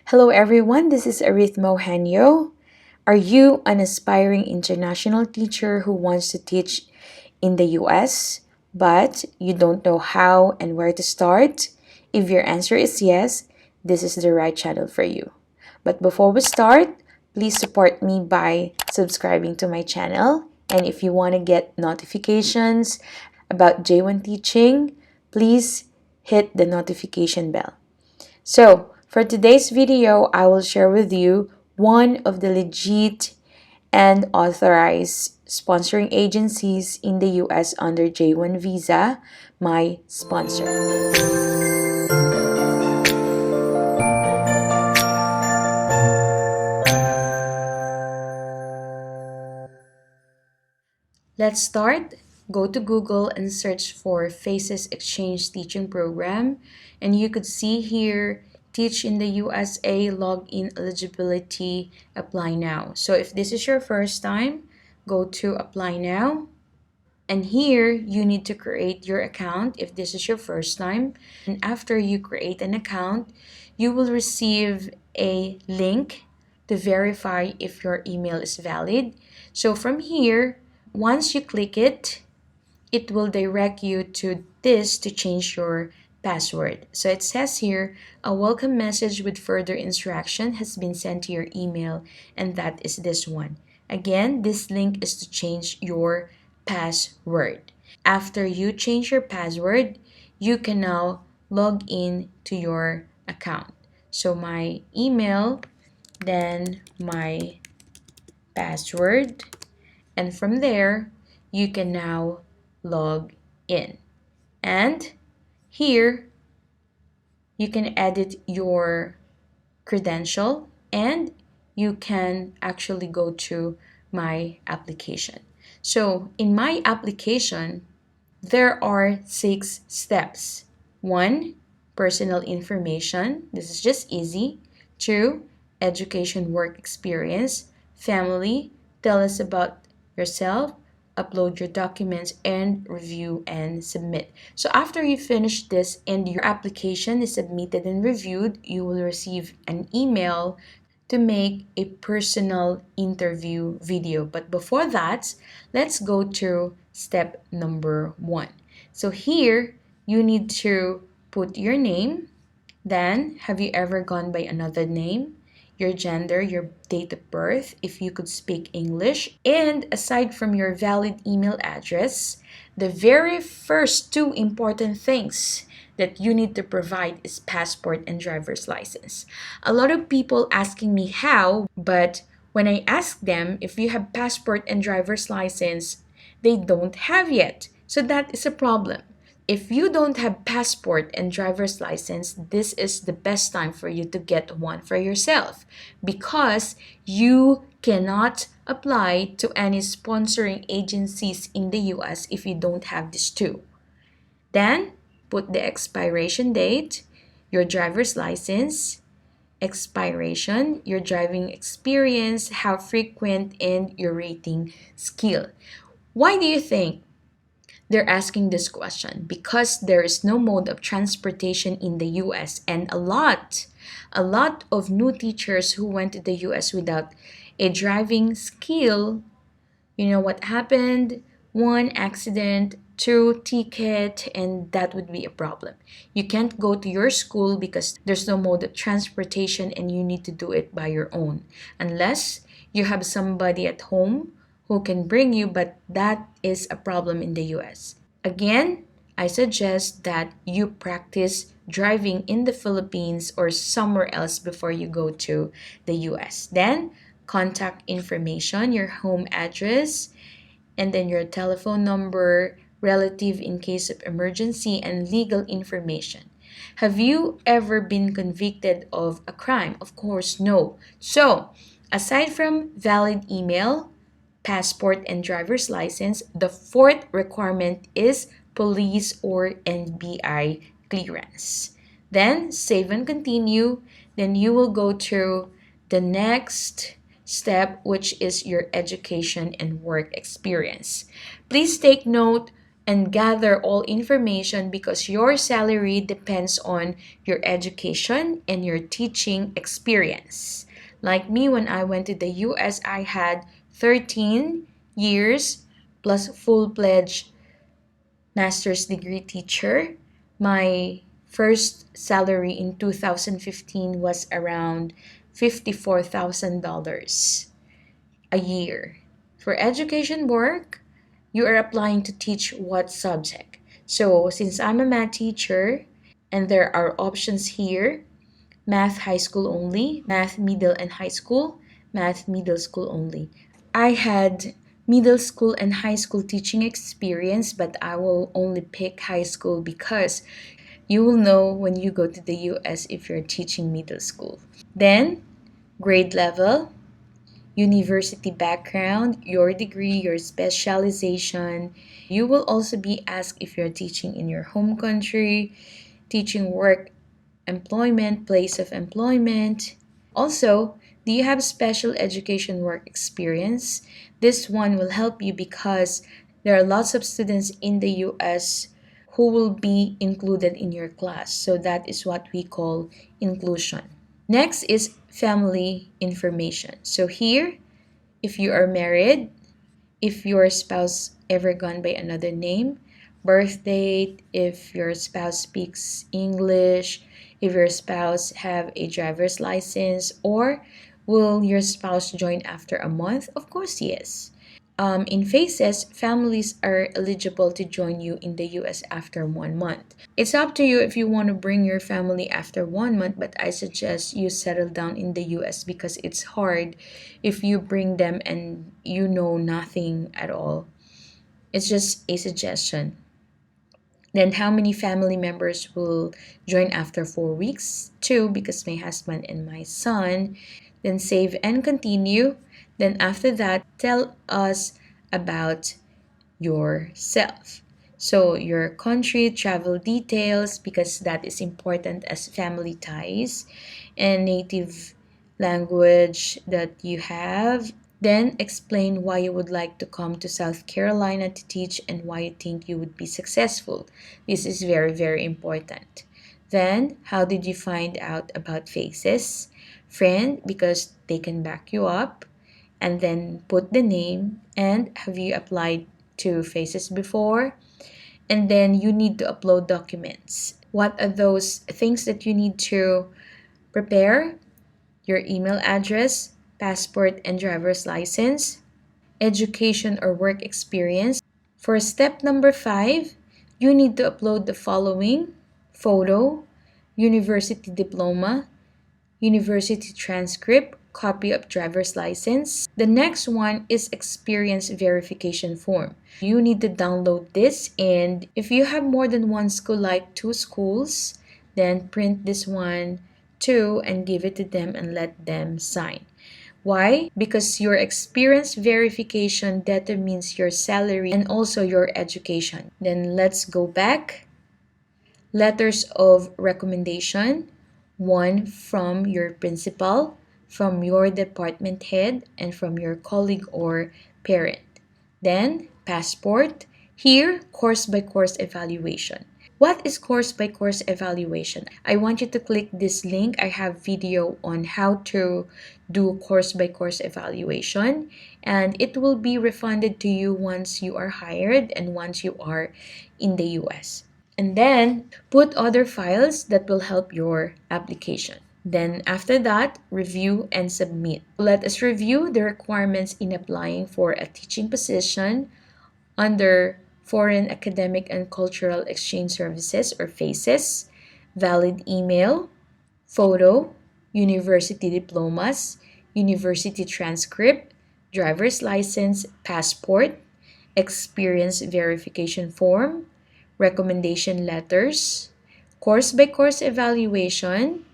Hello everyone, this is Arithmo Hanyo. Are you an aspiring international teacher who wants to teach in the US, but you don't know how and where to start? If your answer is yes, this is the right channel for you. But before we start, please support me by subscribing to my channel. And if you want to get notifications about J1 teaching, please hit the notification bell. So, for today's video, I will share with you one of the legit and authorized sponsoring agencies in the US under J1 Visa, my sponsor. Let's start. Go to Google and search for FACES Exchange Teaching Program, and you could see here Teach in the USA, login eligibility, apply now. So if this is your first time, go to apply now. And here you need to create your account if this is your first time. And after you create an account, you will receive a link to verify if your email is valid. So from here, once you click it, it will direct you to this to change your password. So it says here, a welcome message with further instruction has been sent to your email, and that is this one. Again, this link is to change your password. After you change your password, you can now log in to your account. So my email, then my password, and from there, you can now log in. And here, you can edit your credential and you can actually go to my application. So in my application, there are 6 steps. 1, personal information. This is just easy. 2, education work experience. Family, tell us about yourself. Upload your documents and review and submit. So after you finish this and your application is submitted and reviewed, you will receive an email to make a personal interview video. But before that, let's go to step number 1. So here, you need to put your name, then have you ever gone by another name, your gender, your date of birth, if you could speak English, and aside from your valid email address, the very first 2 important things that you need to provide is passport and driver's license. A lot of people asking me how, but when I ask them if you have passport and driver's license, they don't have yet. So that is a problem. If you don't have passport and driver's license, this is the best time for you to get one for yourself because you cannot apply to any sponsoring agencies in the US if you don't have these 2. Then put the expiration date, your driver's license, expiration, your driving experience, how frequent, and your rating skill. Why do you think they're asking this question? Because there is no mode of transportation in the US, and a lot of new teachers who went to the US without a driving skill, you know what happened? 1, accident, 2, ticket, and that would be a problem. You can't go to your school because there's no mode of transportation and you need to do it by your own. Unless you have somebody at home who can bring you, but that is a problem in the US. Again, I suggest that you practice driving in the Philippines or somewhere else before you go to the US. Then, contact information, your home address, and then your telephone number, relative in case of emergency, and legal information. Have you ever been convicted of a crime? Of course, no. So, aside from valid email, passport, and driver's license, the 4th requirement is police or NBI clearance. Then, save and continue. Then you will go to the next step, which is your education and work experience. Please take note, and gather all information because your salary depends on your education and your teaching experience. Like me, when I went to the US, I had 13 years plus full-fledged master's degree teacher. My first salary in 2015 was around $54,000 a year. For education work, you are applying to teach what subject? So, since I'm a math teacher and there are options here, math high school only, math middle and high school, math middle school only. I had middle school and high school teaching experience, but I will only pick high school because you will know when you go to the US if you're teaching middle school. Then, grade level, university background, your degree, your specialization. You will also be asked if you're teaching in your home country, teaching work, employment, place of employment. Also, do you have special education work experience? This one will help you because there are lots of students in the US who will be included in your class. So that is what we call inclusion. Next is family information. So here, if you are married, if your spouse ever gone by another name, birth date, if your spouse speaks English, if your spouse have a driver's license, or will your spouse join after a month? Of course, yes. In phases, families are eligible to join you in the US after 1 month. It's up to you if you want to bring your family after 1 month, but I suggest you settle down in the US because it's hard if you bring them and you know nothing at all. It's just a suggestion. Then, how many family members will join after 4 weeks? Two, because my husband and my son. Then, save and continue. Then, after that, tell us about yourself. So, your country, travel details, because that is important as family ties, and native language that you have. Then, explain why you would like to come to South Carolina to teach and why you think you would be successful. This is very, very important. Then, how did you find out about faces? Friend, because they can back you up. And then put the name and have you applied to Faces before? And then you need to upload documents. What are those things that you need to prepare? Your email address, passport and driver's license, education or work experience. For step number 5, you need to upload the following: photo, university diploma, university transcript, copy of driver's license. The next one is experience verification form. You need to download this, and if you have more than one school, like 2 schools, then print this one too and give it to them and let them sign. Why? Because your experience verification determines your salary and also your education. Then let's go back. Letters of recommendation: one from your principal, from your department head, and from your colleague or parent. Then, passport. Here, course by course evaluation. What is course by course evaluation? I want you to click this link. I have video on how to do course by course evaluation, and it will be refunded to you once you are hired and once you are in the US. And then put other files that will help your application. Then after that, review and submit. Let us review the requirements in applying for a teaching position under Foreign Academic and Cultural Exchange Services or FACES, valid email, photo, university diplomas, university transcript, driver's license, passport, experience verification form, recommendation letters, course by course evaluation,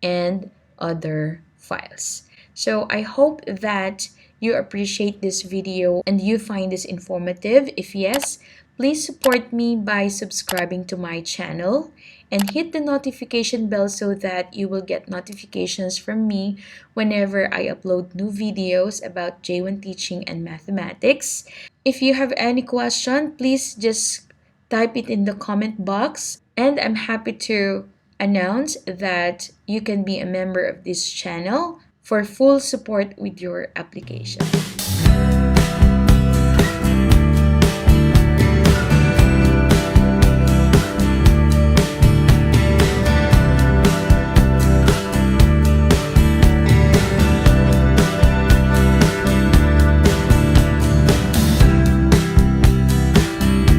and other files. So I hope that you appreciate this video and you find this informative. If yes, please support me by subscribing to my channel and hit the notification bell so that you will get notifications from me whenever I upload new videos about J1 teaching and mathematics. If you have any question, please just type it in the comment box, and I'm happy to announce that you can be a member of this channel for full support with your application.